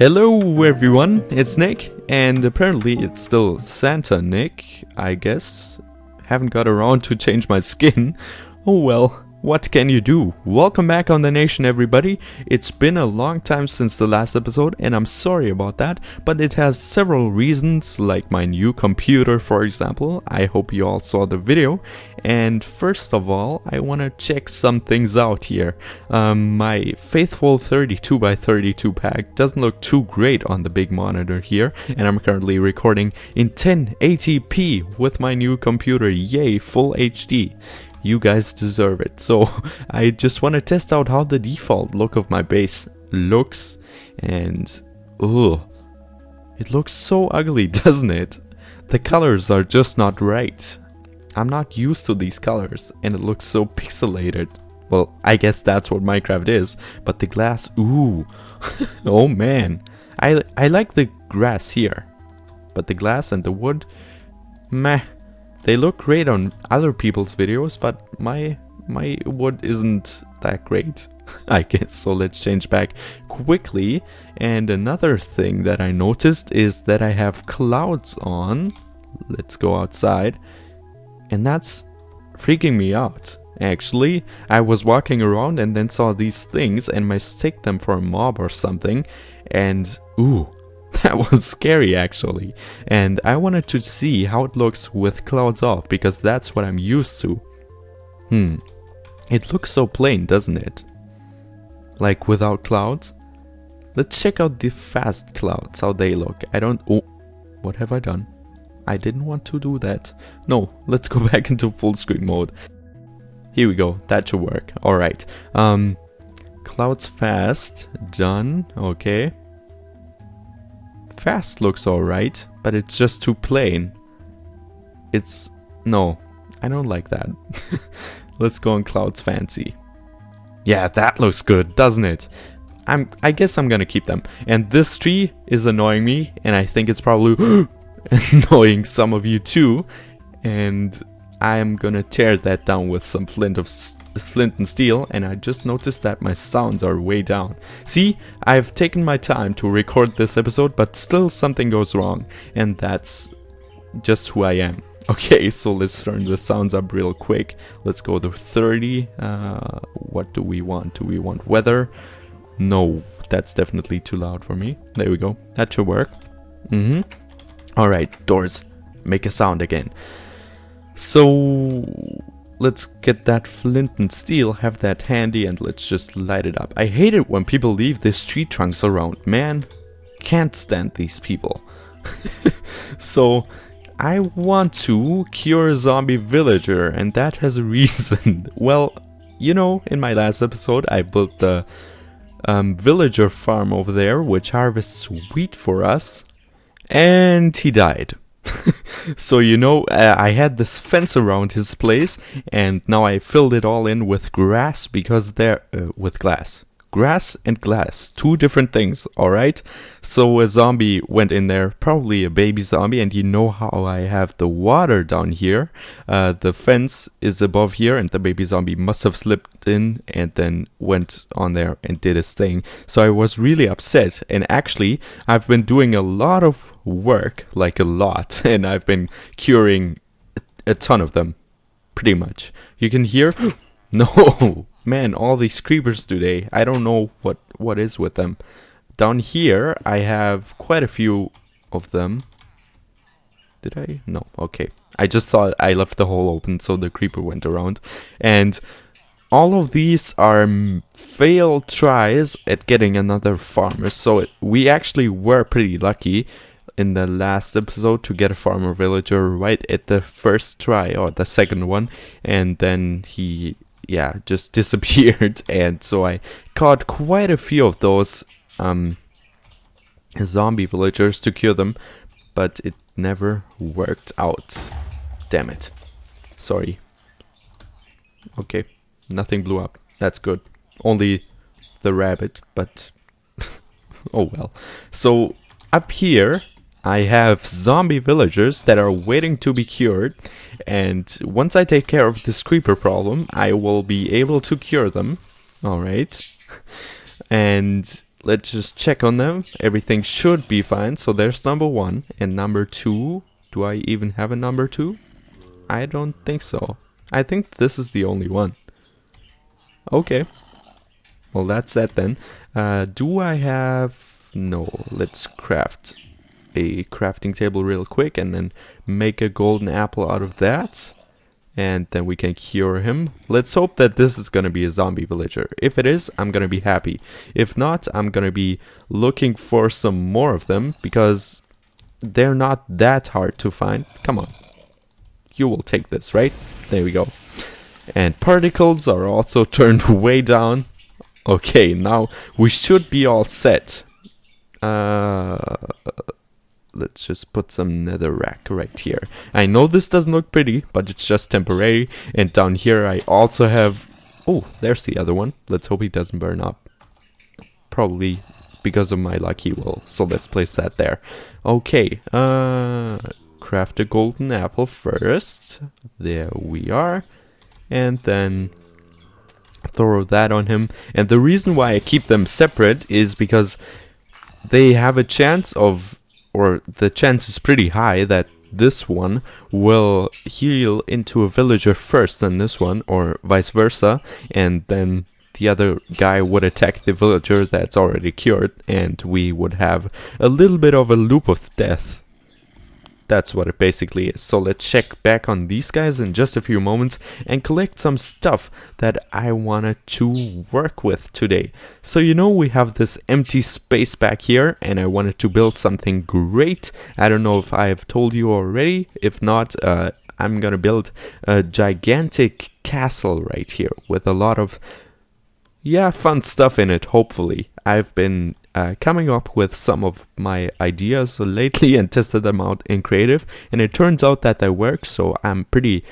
Hello everyone, it's Nick, and apparently it's still Santa Nick, I guess. Haven't got around to change my skin. Oh well, what can you do? Welcome back on the nation everybody. It's been a long time since the last episode and I'm sorry about that, but it has several reasons, like my new computer for example. I hope you all saw the video. And first of all, I want to check some things out here. My faithful 32x32 pack doesn't look too great on the big monitor here, and I'm currently recording in 1080p with my new computer. Yay, full HD. You guys deserve it. So I just want to test out how the default look of my base looks, and it looks so ugly, doesn't it? The colors are just not right. I'm not used to these colors and it looks so pixelated. Well, I guess that's what Minecraft is, but the glass, ooh. Oh man. I like the grass here, but the glass and the wood, meh. They look great on other people's videos, but my wood isn't that great, I guess. So let's change back quickly. And another thing that I noticed is that I have clouds on. Let's go outside. And that's freaking me out. Actually, I was walking around and then saw these things and mistake them for a mob or something. And ooh, that was scary actually. And I wanted to see how it looks with clouds off, because that's what I'm used to. It looks so plain, doesn't it? Like without clouds. Let's check out the fast clouds, how they look. Oh, what have I done? I didn't want to do that. No, let's go back into full screen mode. Here we go, that should work. Alright. Clouds fast, done, okay. Fast looks alright, but it's just too plain. No, I don't like that. Let's go on clouds fancy. Yeah, that looks good, doesn't it? I guess I'm gonna keep them. And this tree is annoying me, and I think it's probably annoying some of you too, and I'm gonna tear that down with some flint and steel. And I just noticed that my sounds are way down. See, I've taken my time to record this episode, but still something goes wrong, and that's just who I am. Okay, so let's turn the sounds up real quick. Let's go to 30. What do we want? Do we want weather? No, that's definitely too loud for me. There we go, that should work. Alright, doors, make a sound again. So let's get that flint and steel, have that handy, and let's just light it up. I hate it when people leave these tree trunks around, man. Can't stand these people. So I want to cure a zombie villager, and that has a reason. Well, you know, in my last episode I built the villager farm over there, which harvests wheat for us. And he died. So you know, I had this fence around his place, and now I filled it all in with grass, because with glass. Grass and glass, two different things, alright? So a zombie went in there, probably a baby zombie, and you know how I have the water down here. The fence is above here, and the baby zombie must have slipped in and then went on there and did his thing. So I was really upset, and actually I've been doing a lot of work, like a lot, and I've been curing a ton of them, pretty much. You can hear, no! Man, all these creepers today, I don't know what is with them. Down here, I have quite a few of them. Did I? No, okay. I just thought I left the hole open so the creeper went around. And all of these are failed tries at getting another farmer. So we actually were pretty lucky in the last episode to get a farmer villager right at the first try, or the second one. And then he... yeah, just disappeared, and so I caught quite a few of those zombie villagers to cure them, but it never worked out. Damn it. Sorry. Okay, nothing blew up. That's good. Only the rabbit, but oh well. So up here I have zombie villagers that are waiting to be cured, and once I take care of this creeper problem, I will be able to cure them. Alright. And let's just check on them. Everything should be fine. So there's number 1 and number 2. Do I even have a number 2? I don't think so. I think this is the only one. Okay. Well, that's that then. Do I have... No, let's craft a crafting table real quick and then make a golden apple out of that. And then we can cure him. Let's hope that this is gonna be a zombie villager. If it is, I'm gonna be happy. If not, I'm gonna be looking for some more of them, because they're not that hard to find. Come on. You will take this, right? There we go. And particles are also turned way down. Okay, now we should be all set. Let's just put some netherrack right here. I know this doesn't look pretty, but it's just temporary. And down here I also have... Oh, there's the other one. Let's hope he doesn't burn up. Probably because of my luck he will. So let's place that there. Okay, craft a golden apple first. There we are. And then throw that on him. And the reason why I keep them separate is because they have a chance of... or the chance is pretty high that this one will heal into a villager first than this one, or vice versa, and then the other guy would attack the villager that's already cured, and we would have a little bit of a loop of death. That's what it basically is. So let's check back on these guys in just a few moments and collect some stuff that I wanted to work with today. So you know, we have this empty space back here and I wanted to build something great. I don't know if I have told you already. If not, I'm gonna build a gigantic castle right here with a lot of fun stuff in it, hopefully. I've been coming up with some of my ideas lately and tested them out in creative, and it turns out that they work, so I'm pretty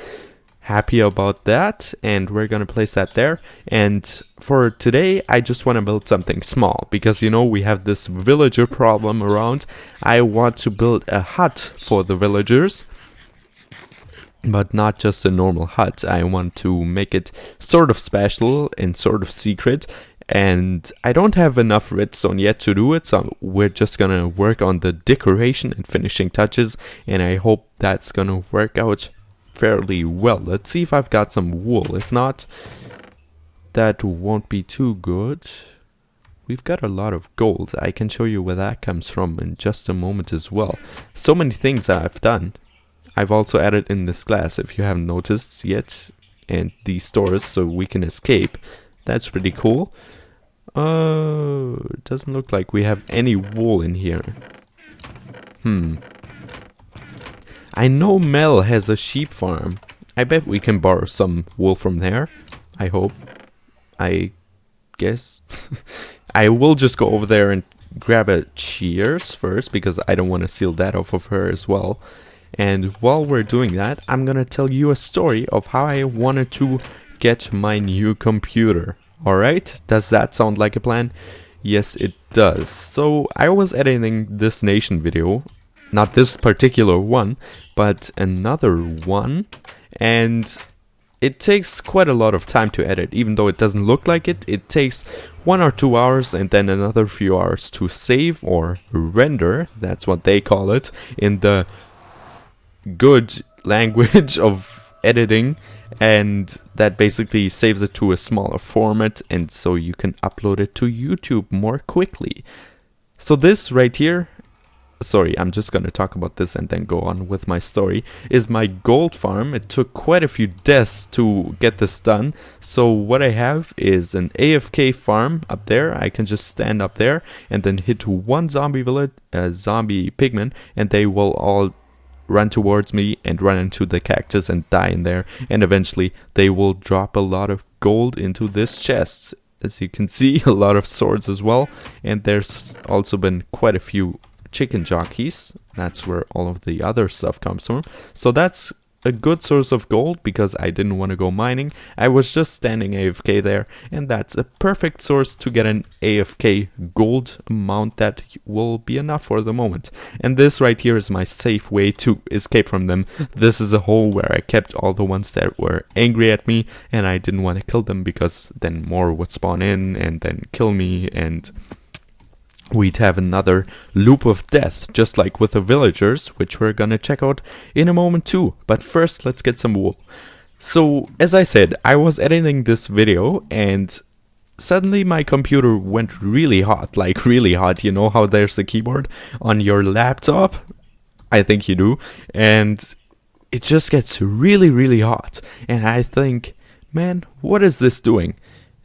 happy about that, and we're gonna place that there. And for today I just want to build something small, because you know, we have this villager problem around. I want to build a hut for the villagers, but not just a normal hut. I want to make it sort of special and sort of secret. And I don't have enough redstone yet to do it, so we're just gonna work on the decoration and finishing touches, and I hope that's gonna work out fairly well. Let's see if I've got some wool. If not, that won't be too good. We've got a lot of gold. I can show you where that comes from in just a moment as well. So many things that I've done. I've also added in this glass, if you haven't noticed yet, and these doors so we can escape. That's pretty cool. It doesn't look like we have any wool in here. I know Mel has a sheep farm. I bet we can borrow some wool from there. I hope. I guess. I will just go over there and grab a shears first, because I don't want to seal that off of her as well. And while we're doing that, I'm gonna tell you a story of how I wanted to get my new computer. Alright, does that sound like a plan? Yes, it does. So I was editing this nation video, not this particular one, but another one, and it takes quite a lot of time to edit. Even though it doesn't look like it, it takes 1 or 2 hours and then another few hours to save or render, that's what they call it, in the good language of editing, and that basically saves it to a smaller format, and so you can upload it to YouTube more quickly. So this right here, sorry, I'm just gonna talk about this and then go on with my story, is my gold farm. It took quite a few deaths to get this done. So what I have is an AFK farm up there. I can just stand up there and then hit one zombie village, zombie pigman, and they will all run towards me and run into the cactus and die in there, and eventually they will drop a lot of gold into this chest. As you can see, a lot of swords as well, and there's also been quite a few chicken jockeys. That's where all of the other stuff comes from. So that's a good source of gold, because I didn't want to go mining. I was just standing AFK there, and that's a perfect source to get an AFK gold amount that will be enough for the moment. And this right here is my safe way to escape from them. This is a hole where I kept all the ones that were angry at me, and I didn't want to kill them, because then more would spawn in and then kill me, and we'd have another loop of death, just like with the villagers, which we're gonna check out in a moment too. But first, let's get some wool. So, as I said, I was editing this video and suddenly my computer went really hot, like really hot. You know how there's a keyboard on your laptop? I think you do. And it just gets really, really hot. And I think, man, what is this doing?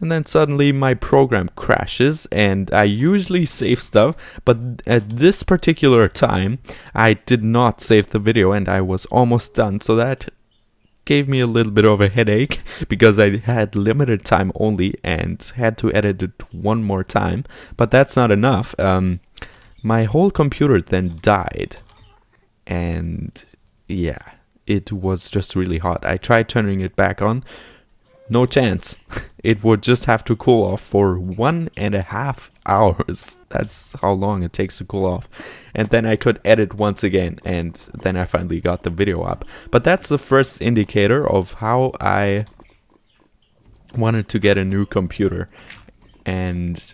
And then suddenly my program crashes, and I usually save stuff, but at this particular time I did not save the video and I was almost done, so that gave me a little bit of a headache because I had limited time only and had to edit it one more time. But that's not enough. My whole computer then died, and yeah, it was just really hot. I tried turning it back on. No chance. It would just have to cool off for 1.5 hours. That's how long it takes to cool off. And then I could edit once again, and then I finally got the video up. But that's the first indicator of how I wanted to get a new computer. And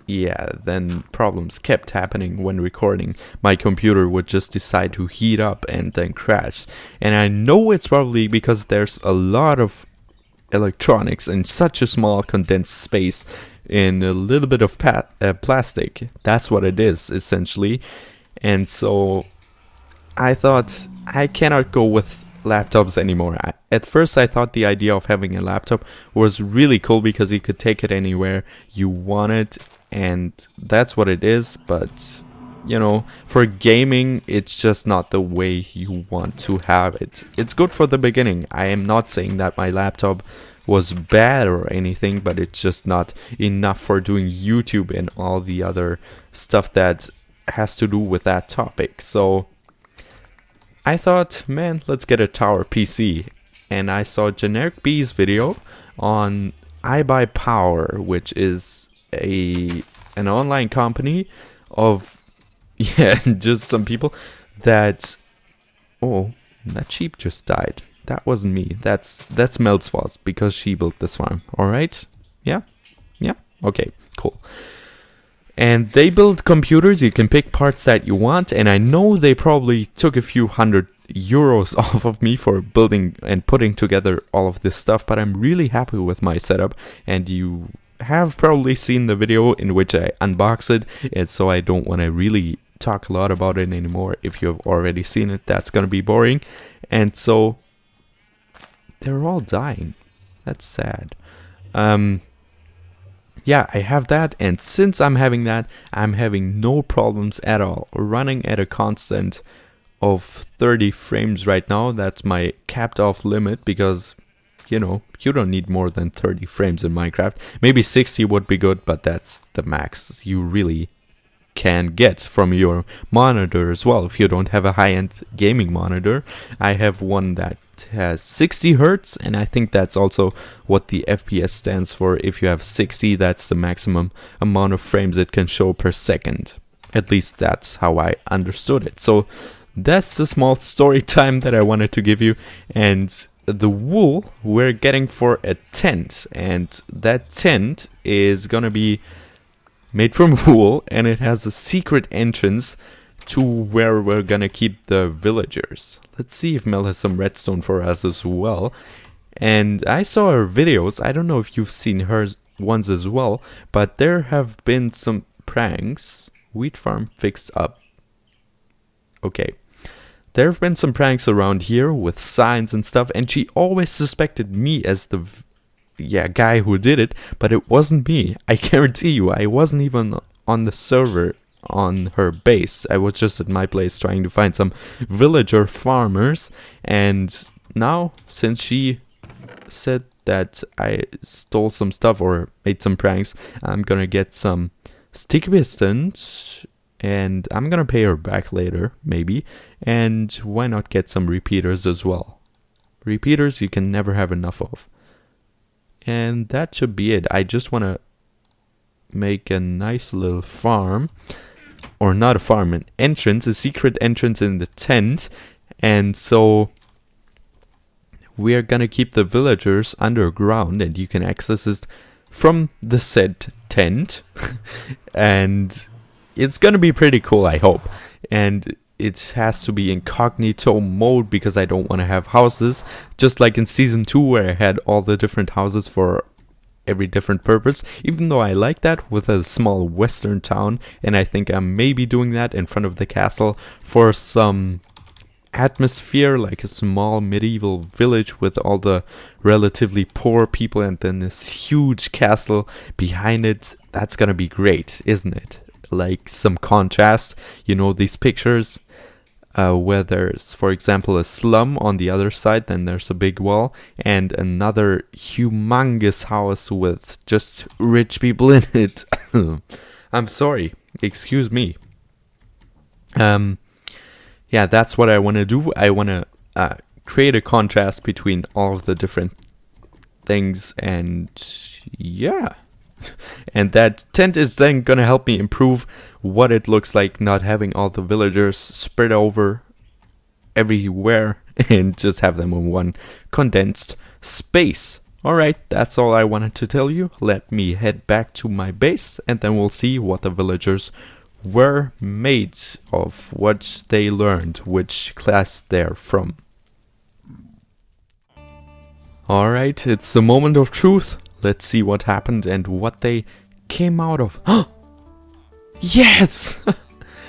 yeah, then problems kept happening when recording. My computer would just decide to heat up and then crash. And I know it's probably because there's a lot of electronics in such a small condensed space in a little bit of plastic. That's what it is essentially. And so I thought I cannot go with laptops anymore. At first I thought the idea of having a laptop was really cool because you could take it anywhere you wanted, and that's what it is. But you know, for gaming, it's just not the way you want to have it. It's good for the beginning. I am not saying that my laptop was bad or anything, but it's just not enough for doing YouTube and all the other stuff that has to do with that topic. So I thought, man, let's get a tower PC. And I saw Generic B's video on iBuyPower, which is an online company of yeah, just some people that... Oh, that sheep just died. That wasn't me. That's Mel's fault because she built this farm. Alright? Yeah? Yeah? Okay, cool. And they build computers. You can pick parts that you want. And I know they probably took a few €100 off of me for building and putting together all of this stuff. But I'm really happy with my setup. And you have probably seen the video in which I unbox it. And so I don't want to really talk a lot about it anymore. If you've already seen it, that's gonna be boring. And so they're all dying. That's sad. Yeah, I have that, and since I'm having that, I'm having no problems at all. Running at a constant of 30 frames right now. That's my capped off limit because, you know, you don't need more than 30 frames in Minecraft. Maybe 60 would be good, but that's the max you really can get from your monitor as well. If you don't have a high-end gaming monitor, I have one that has 60 hertz, and I think that's also what the FPS stands for. If you have 60, that's the maximum amount of frames it can show per second. At least that's how I understood it. So that's the small story time that I wanted to give you. And the wool we're getting for a tent, and that tent is gonna be made from wool, and it has a secret entrance to where we're gonna keep the villagers. Let's see if Mel has some redstone for us as well. And I saw her videos. I don't know if you've seen her ones as well, but there have been some pranks. Wheat farm fixed up. Okay. There have been some pranks around here with signs and stuff, and she always suspected me as the guy who did it, but it wasn't me. I guarantee you, I wasn't even on the server on her base. I was just at my place trying to find some villager farmers, and now since she said that I stole some stuff or made some pranks, I'm gonna get some sticky pistons, and I'm gonna pay her back later, maybe. And why not get some repeaters as well? Repeaters you can never have enough of. And that should be it. I just want to make a nice little farm. Or not a farm, an entrance, a secret entrance in the tent. And so we are gonna keep the villagers underground, and you can access it from the said tent. And it's gonna be pretty cool, I hope. And it has to be incognito mode because I don't want to have houses, just like in season 2 where I had all the different houses for every different purpose, even though I like that with a small western town. And I think I'm maybe doing that in front of the castle for some atmosphere, like a small medieval village with all the relatively poor people and then this huge castle behind it. That's gonna be great, isn't it? Like some contrast, you know, these pictures where there's, for example, a slum on the other side, then there's a big wall and another humongous house with just rich people in it. I'm sorry, excuse me. Yeah, that's what I want to do. I want to create a contrast between all of the different things, and yeah. And that tent is then gonna help me improve what it looks like, not having all the villagers spread over everywhere and just have them in one condensed space. Alright, that's all I wanted to tell you. Let me head back to my base and then we'll see what the villagers were made of, what they learned, which class they're from. Alright, it's the moment of truth. Let's see what happened and what they came out of. Yes!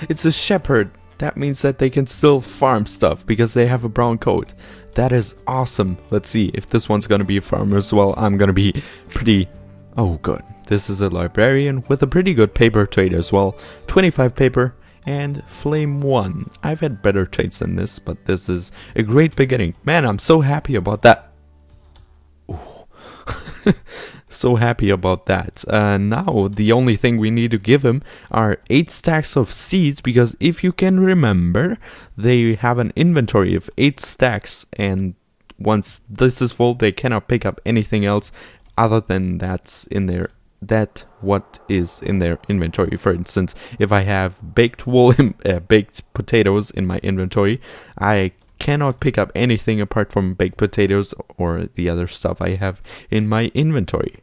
It's a shepherd. That means that they can still farm stuff because they have a brown coat. That is awesome. Let's see if this one's gonna be a farmer as well. I'm gonna be pretty... Oh, good. This is a librarian with a pretty good paper trade as well. 25 paper and flame 1. I've had better trades than this, but this is a great beginning. Man, I'm so happy about that. So happy about that. Now the only thing we need to give him are 8 stacks of seeds, because if you can remember, they have an inventory of 8 stacks, and once this is full they cannot pick up anything else other than what is in their inventory. For instance, if I have baked wool baked potatoes in my inventory, I cannot pick up anything apart from baked potatoes or the other stuff I have in my inventory.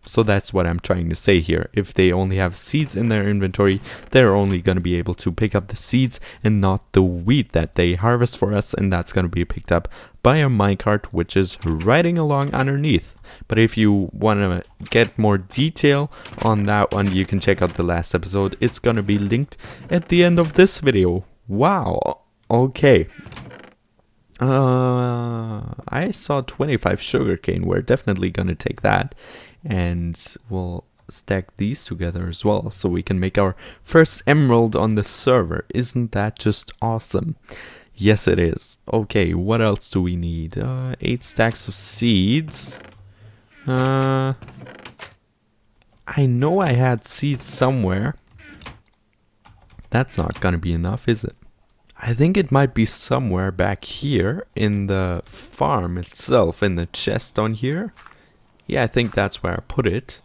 So that's what I'm trying to say here. If they only have seeds in their inventory, they're only going to be able to pick up the seeds and not the wheat that they harvest for us, and that's going to be picked up by a minecart, which is riding along underneath. But if you want to get more detail on that one, you can check out the last episode. It's going to be linked at the end of this video. Wow. Okay. I saw 25 sugarcane. We're definitely gonna take that, and we'll stack these together as well so we can make our first emerald on the server. Isn't that just awesome? Yes, it is. Okay, what else do we need? 8 stacks of seeds. I know I had seeds somewhere. That's not gonna be enough, is it? I think it might be somewhere back here in the farm itself, in the chest on here. Yeah, I think that's where I put it.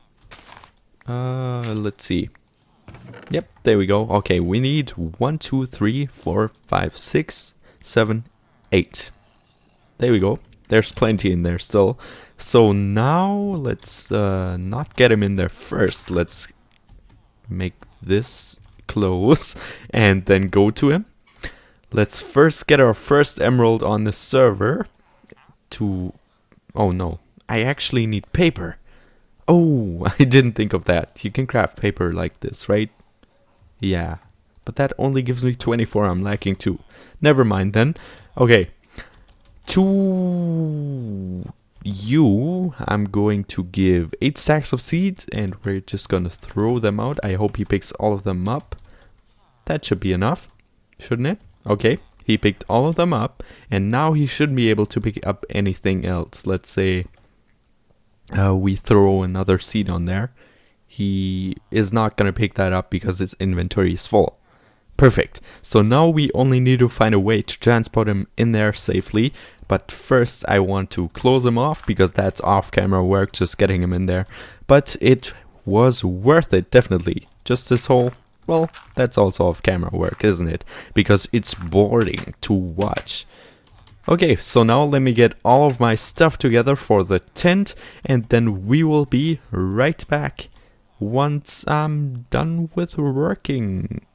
Let's see. Yep, there we go. Okay, we need 1, 2, 3, 4, 5, 6, 7, 8. There we go. There's plenty in there still. So now let's not get him in there first. Let's make this close and then go to him. Let's first get our first emerald on the server to... Oh no, I actually need paper. Oh, I didn't think of that. You can craft paper like this, right? Yeah, but that only gives me 24. I'm lacking 2. Never mind then. Okay, to you, I'm going to give 8 stacks of seeds, and we're just gonna throw them out. I hope he picks all of them up. That should be enough, shouldn't it? Okay, he picked all of them up, and now he should be able to pick up anything else. Let's say we throw another seed on there. He is not going to pick that up because his inventory is full. Perfect. So now we only need to find a way to transport him in there safely. But first I want to close him off because that's off-camera work, just getting him in there. But it was worth it, definitely. Just this whole... Well, that's also off-camera work, isn't it? Because it's boring to watch. Okay, so now let me get all of my stuff together for the tent, and then we will be right back. once I'm done with working.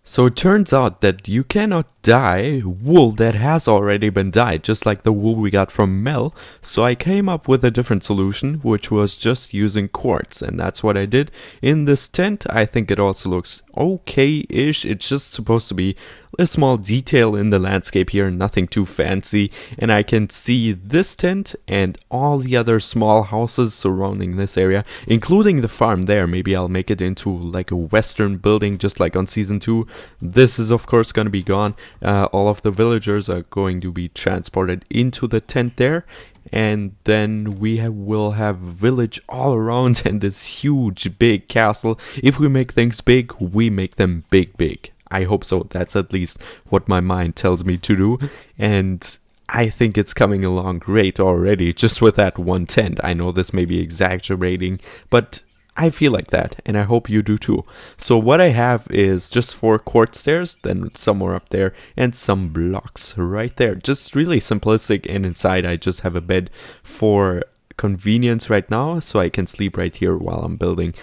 So it turns out that you cannot dye wool that has already been dyed, just like the wool we got from Mel. So I came up with a different solution, which was just using quartz, and that's what I did in this tent. I think it also looks okay-ish. It's just supposed to be a small detail in the landscape here, nothing too fancy. And I can see this tent and all the other small houses surrounding this area, including the farm there. Maybe I'll make it into like a western building, just like on season 2. This is of course going to be gone. All of the villagers are going to be transported into the tent there, and then we will have village all around and this huge big castle. If we make things big, we make them big. I hope so. That's at least what my mind tells me to do, and I think it's coming along great already just with that one tent. I know this may be exaggerating, but I feel like that, and I hope you do too. So what I have is just 4 quartz stairs, then somewhere up there, and some blocks right there. Just really simplistic, and inside I just have a bed for convenience right now, so I can sleep right here while I'm building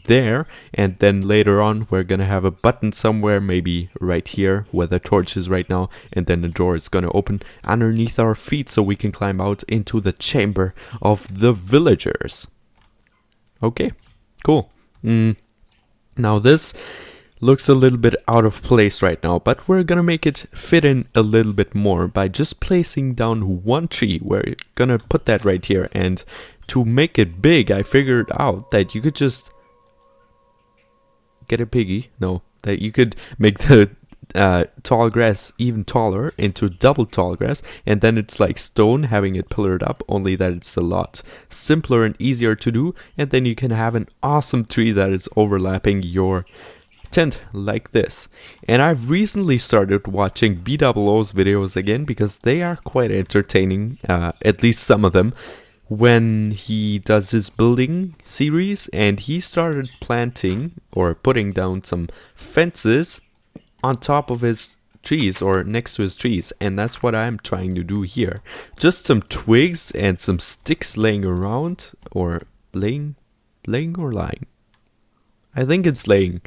there. And then later on we're gonna have a button somewhere, maybe right here where the torch is right now, and then the door is gonna open underneath our feet so we can climb out into the chamber of the villagers. Okay. Cool. Now this looks a little bit out of place right now, but we're gonna make it fit in a little bit more by just placing down one tree. We're gonna put that right here, and to make it big, I figured out that you could just get a piggy. No, that you could make the tall grass even taller into double tall grass, and then it's like stone, having it pillared up, only that it's a lot simpler and easier to do, and then you can have an awesome tree that is overlapping your tent like this. And I've recently started watching B00's videos again because they are quite entertaining, at least some of them, when he does his building series, and he started planting or putting down some fences on top of his trees or next to his trees, and that's what I'm trying to do here. Just some twigs and some sticks laying around, or laying or lying. I think it's laying.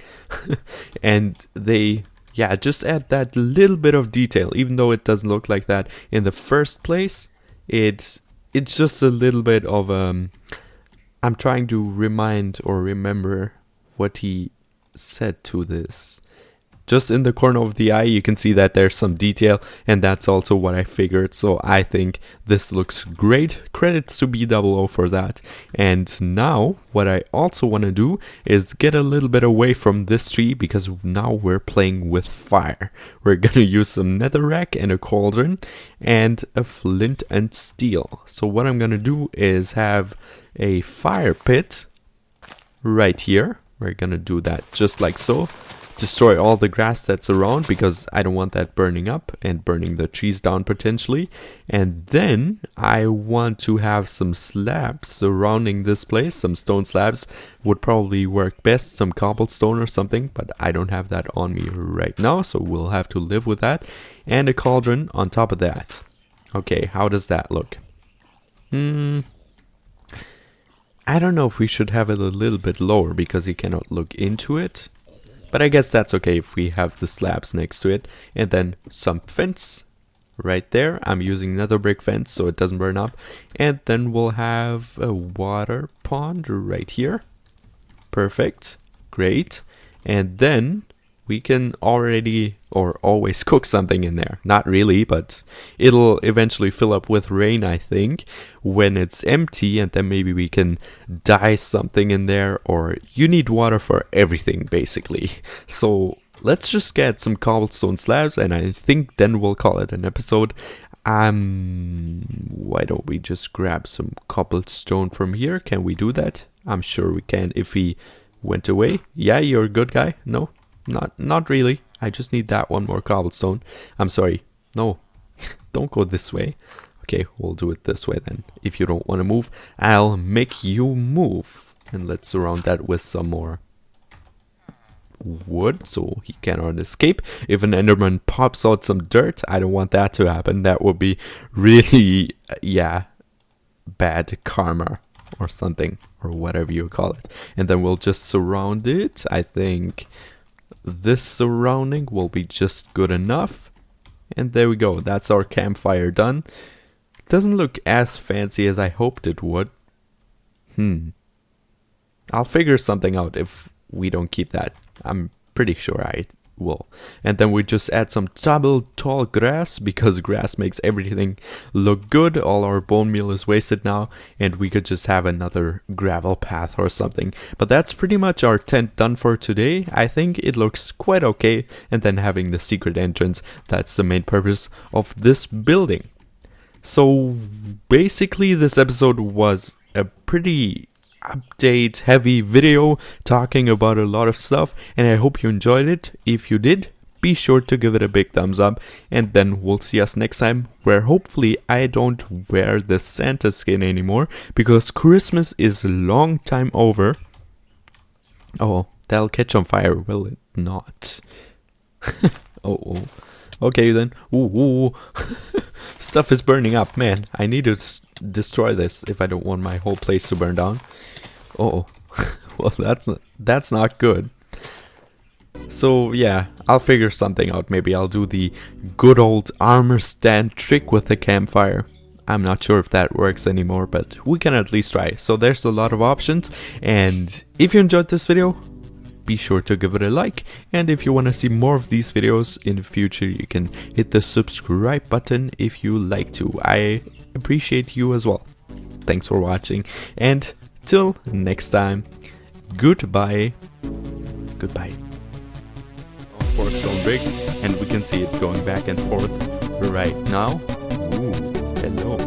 And they, yeah, just add that little bit of detail, even though it doesn't look like that in the first place. It's just a little bit of I'm trying to remind or remember what he said to this. Just in the corner of the eye, you can see that there's some detail, and that's also what I figured. So I think this looks great. Credits to B00 for that. And now what I also want to do is get a little bit away from this tree, because now we're playing with fire. We're going to use some netherrack and a cauldron and a flint and steel. So what I'm going to do is have a fire pit right here. We're going to do that just like so. Destroy all the grass that's around, because I don't want that burning up and burning the trees down potentially. And then I want to have some slabs surrounding this place. Some stone slabs would probably work best, some cobblestone or something, but I don't have that on me right now, so we'll have to live with that. And a cauldron on top of that. Okay, how does that look? I don't know if we should have it a little bit lower, because you cannot look into it. But I guess that's okay if we have the slabs next to it. And then some fence right there. I'm using nether brick fence so it doesn't burn up. And then we'll have a water pond right here. Perfect. Great. And then we can already or always cook something in there. Not really, but it'll eventually fill up with rain, I think, when it's empty, and then maybe we can dye something in there, or you need water for everything basically. So let's just get some cobblestone slabs, and I think then we'll call it an episode. Why don't we just grab some cobblestone from here? Can we do that? I'm sure we can if he went away. Yeah, you're a good guy. No? Not really. I just need that one more cobblestone. I'm sorry. No, don't go this way. Okay, we'll do it this way then. If you don't want to move, I'll make you move. And let's surround that with some more wood so he cannot escape. If an enderman pops out some dirt, I don't want that to happen. That would be really, yeah, bad karma or something. or whatever you call it. And then we'll just surround it. I think this surrounding will be just good enough. And there we go. That's our campfire done. Doesn't look as fancy as I hoped it would. I'll figure something out if we don't keep that. I'm pretty sure I will. And then we just add some double tall grass, because grass makes everything look good. All our bone meal is wasted now, and we could just have another gravel path or something. But that's pretty much our tent done for today. I think it looks quite okay. And then having the secret entrance, that's the main purpose of this building. So basically this episode was a pretty update heavy video talking about a lot of stuff, and I hope you enjoyed it. If you did, be sure to give it a big thumbs up, and then we'll see us next time, where hopefully I don't wear the Santa skin anymore, because Christmas is a long time over. Oh, that'll catch on fire, will it not? Oh. Okay then. Ooh. Stuff is burning up, man. I need to destroy this if I don't want my whole place to burn down. Oh. Well, that's not good. So yeah, I'll figure something out. Maybe I'll do the good old armor stand trick with the campfire. I'm not sure if that works anymore, but we can at least try. So there's a lot of options, and if you enjoyed this video, be sure to give it a like, and if you want to see more of these videos in the future, you can hit the subscribe button if you like to. I appreciate you as well. Thanks for watching, and till next time, goodbye. Goodbye. 4 stone bricks, and we can see it going back and forth right now. Ooh, hello.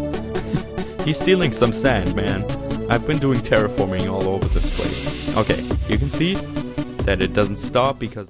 He's stealing some sand, man. I've been doing terraforming all over this place. Okay, you can see that it doesn't stop because